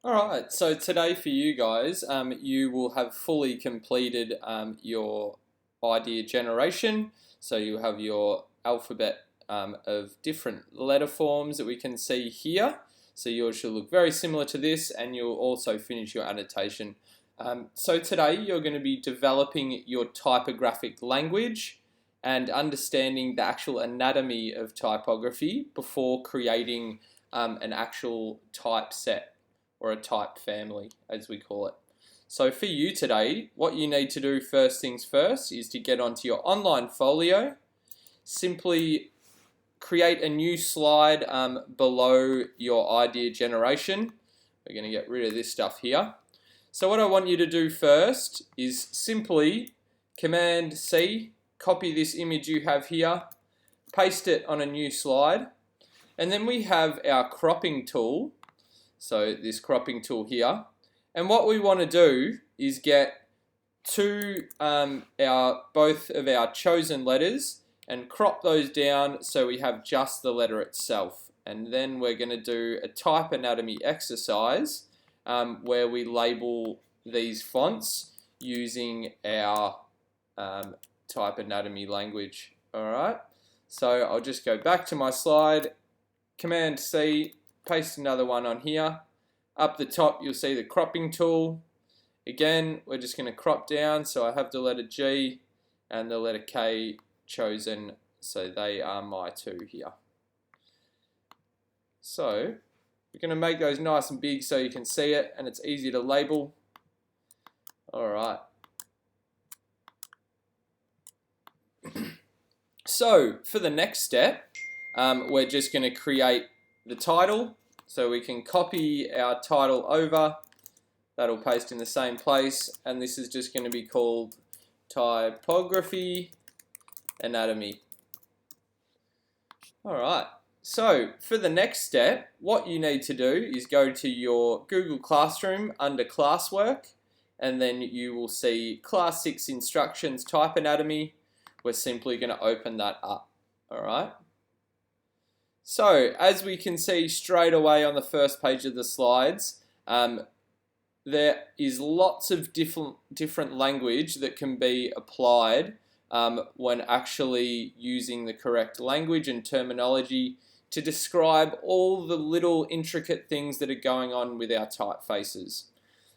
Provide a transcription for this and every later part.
Alright, so today for you guys, you will have fully completed your idea generation. So you have your alphabet of different letter forms that we can see here. So yours should look very similar to this, and you'll also finish your annotation. So today you're going to be developing your typographic language and understanding the actual anatomy of typography before creating an actual typeset, or a type family as we call it. So for you today, what you need to do first things first is to get onto your online folio. Simply create a new slide below your idea generation. We're going to get rid of this stuff here. So what I want you to do first is simply Command C, copy this image you have here, paste it on a new slide, and then we have our cropping tool. So this cropping tool here, and what we want to do is get both of our chosen letters and crop those down so we have just the letter itself. And then we're going to do a type anatomy exercise where we label these fonts using our type anatomy language. Alright, so I'll just go back to my slide, Command C, paste another one on here. Up the top you'll see the cropping tool. Again, we're just going to crop down, so I have the letter G and the letter K chosen, so they are my two here. So we're going to make those nice and big so you can see it and it's easy to label. Alright. So for the next step, we're just going to create the title. So we can copy our title over, that'll paste in the same place, and this is just going to be called Typography Anatomy. Alright, so for the next step, what you need to do is go to your Google Classroom under Classwork, and then you will see Class 6 Instructions Type Anatomy. We're simply going to open that up. Alright. So, as we can see straight away on the first page of the slides, there is lots of different language that can be applied when actually using the correct language and terminology to describe all the little intricate things that are going on with our typefaces.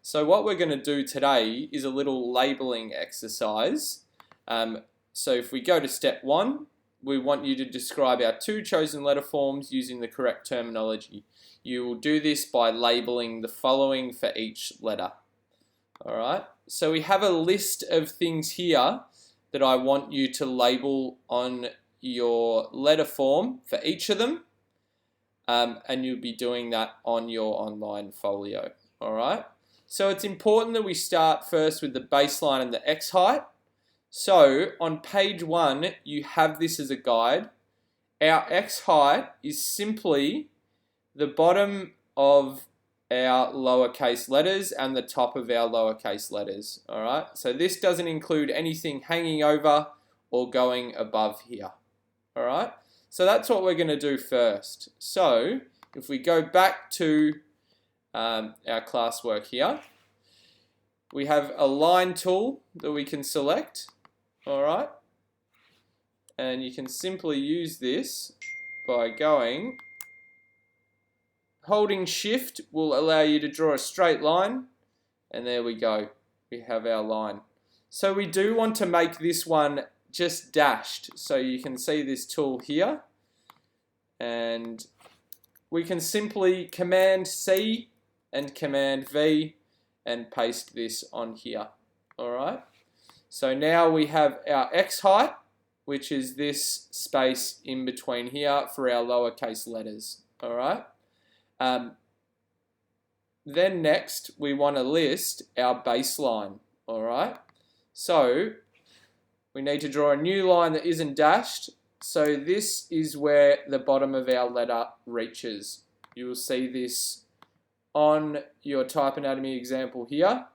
So what we're going to do today is a little labeling exercise. So if we go to step 1, we want you to describe our two chosen letter forms using the correct terminology. You will do this by labeling the following for each letter. Alright, so we have a list of things here that I want you to label on your letter form for each of them, and you'll be doing that on your online folio. Alright, so it's important that we start first with the baseline and the X height. So on page 1, you have this as a guide. Our X height is simply the bottom of our lowercase letters and the top of our lowercase letters. Alright, so this doesn't include anything hanging over or going above here. Alright, so that's what we're going to do first. So if we go back to our classwork here, we have a line tool that we can select. Alright, and you can simply use this by holding shift will allow you to draw a straight line, and there we go, we have our line. So we do want to make this one just dashed, so you can see this tool here, and we can simply Command C and Command V and paste this on here. Alright, so now we have our X height, which is this space in between here for our lowercase letters. Alright. Then next we want to list our baseline. Alright. So we need to draw a new line that isn't dashed. So this is where the bottom of our letter reaches. You will see this on your type anatomy example here.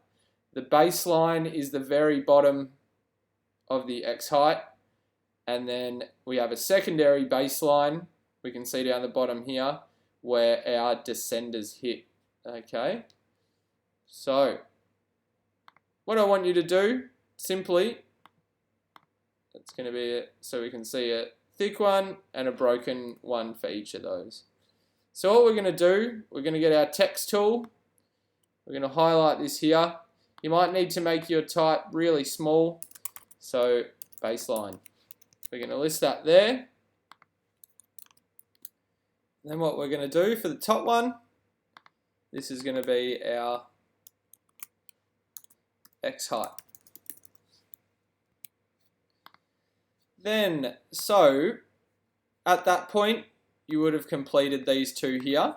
The baseline is the very bottom of the X height, and then we have a secondary baseline, we can see down the bottom here, where our descenders hit. Okay, So what I want you to do, simply, it's going to be so we can see a thick one and a broken one for each of those. So what we're going to do, we're going to get our text tool. We're going to highlight this here. You might need to make your type really small. So baseline. We're going to list that there. Then what we're going to do for the top one, this is going to be our X height. Then, so at that point, you would have completed these two here.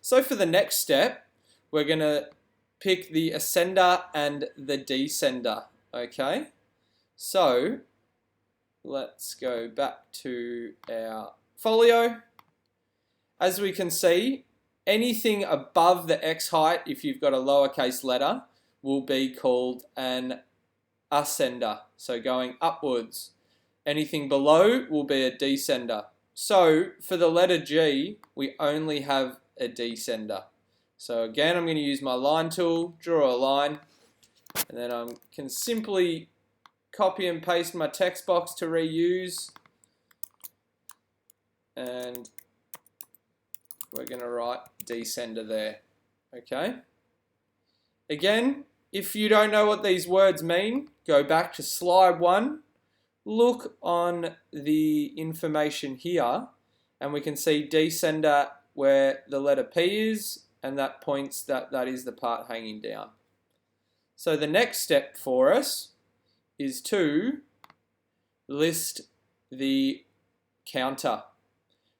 So for the next step, we're going to pick the ascender and the descender, okay? So let's go back to our folio. As we can see, anything above the X height, if you've got a lowercase letter, will be called an ascender, so going upwards. Anything below will be a descender. So for the letter G, we only have a descender. So again, I'm going to use my line tool, draw a line, and then I can simply copy and paste my text box to reuse. And we're going to write descender there. Okay. Again, if you don't know what these words mean, go back to slide 1. Look on the information here, and we can see descender where the letter P is, and that points that is the part hanging down. So the next step for us is to list the counter.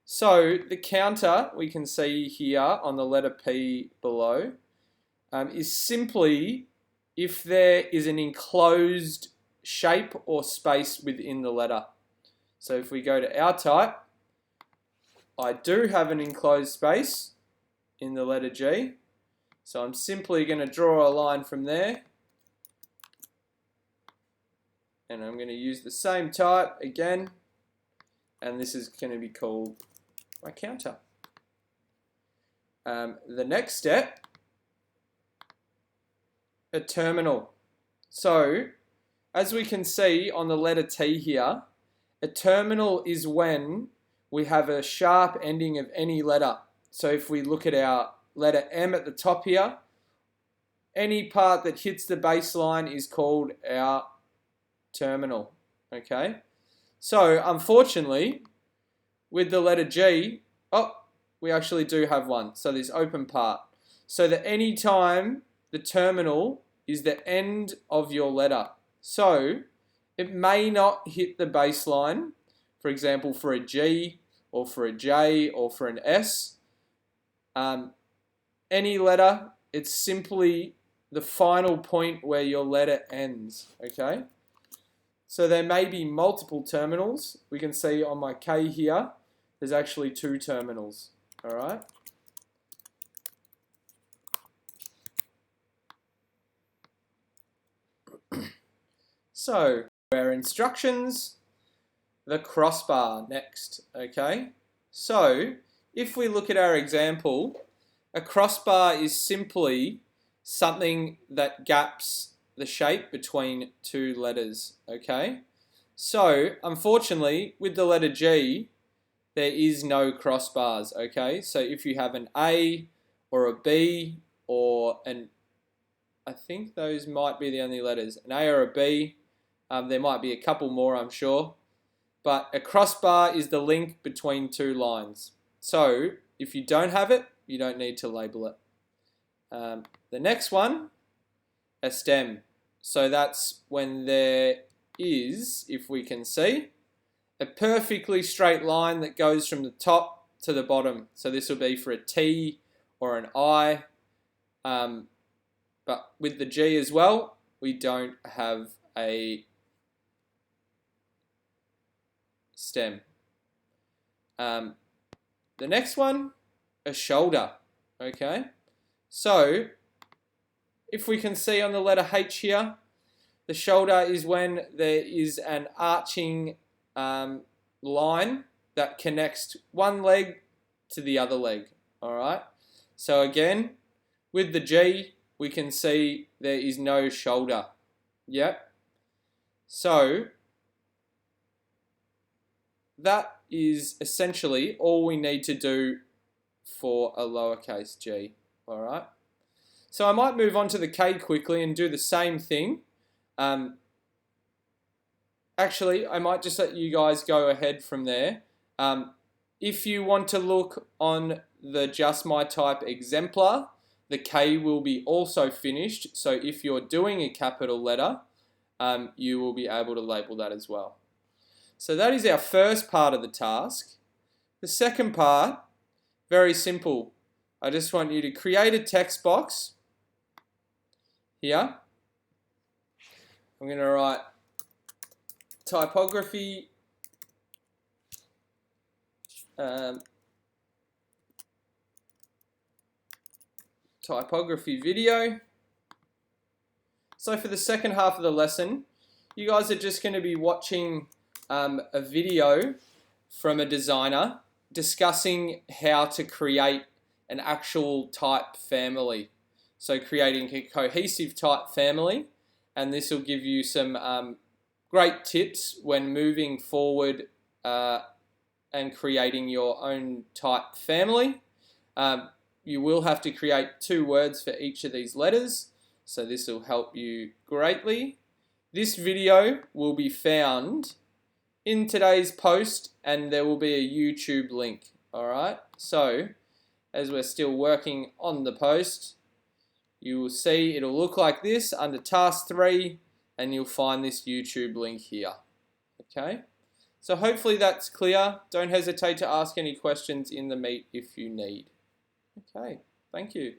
So the counter, we can see here on the letter P below, is simply if there is an enclosed shape or space within the letter. So if we go to our type, I do have an enclosed space in the letter G. So I'm simply going to draw a line from there. And I'm going to use the same type again. And this is going to be called my counter. The next step, a terminal. So as we can see on the letter T here, a terminal is when we have a sharp ending of any letter. So if we look at our letter M at the top here, any part that hits the baseline is called our terminal. Okay? So unfortunately, with the letter G, we actually do have one. So this open part. So that any time the terminal is the end of your letter. So it may not hit the baseline, for example, for a G or for a J or for an S. Any letter, it's simply the final point where your letter ends, okay? So there may be multiple terminals. We can see on my K here, there's actually 2 terminals, all right? So our instructions, the crossbar next, okay? So if we look at our example, a crossbar is simply something that gaps the shape between 2 letters, okay? So unfortunately, with the letter G, there is no crossbars, okay? So if you have an A or a B or an, I think those might be the only letters, an A or a B, there might be a couple more, I'm sure. But a crossbar is the link between 2 lines. So if you don't have it, you don't need to label it. The next one, a stem. So that's when there is, if we can see, a perfectly straight line that goes from the top to the bottom. So this will be for a T or an I. But with the G as well, we don't have a stem. The next one, a shoulder. Okay, so if we can see on the letter H here, the shoulder is when there is an arching line that connects one leg to the other leg. All right. So again, with the G, we can see there is no shoulder. Yep. So that is essentially all we need to do for a lowercase g. All right. So I might move on to the K quickly and do the same thing. Actually, I might just let you guys go ahead from there. If you want to look on the Just My Type exemplar, the K will be also finished. So if you're doing a capital letter, you will be able to label that as well. So that is our first part of the task. The second part, very simple. I just want you to create a text box here. I'm going to write typography typography video. So for the second half of the lesson, you guys are just going to be watching a video from a designer discussing how to create an actual type family. So creating a cohesive type family, and this will give you some great tips when moving forward and creating your own type family. You will have to create 2 words for each of these letters, so this will help you greatly. This video will be found in today's post, and there will be a YouTube link. Alright, so as we're still working on the post, you will see it'll look like this under task 3, and you'll find this YouTube link here. Okay, so hopefully that's clear. Don't hesitate to ask any questions in the meet if you need. Okay, thank you.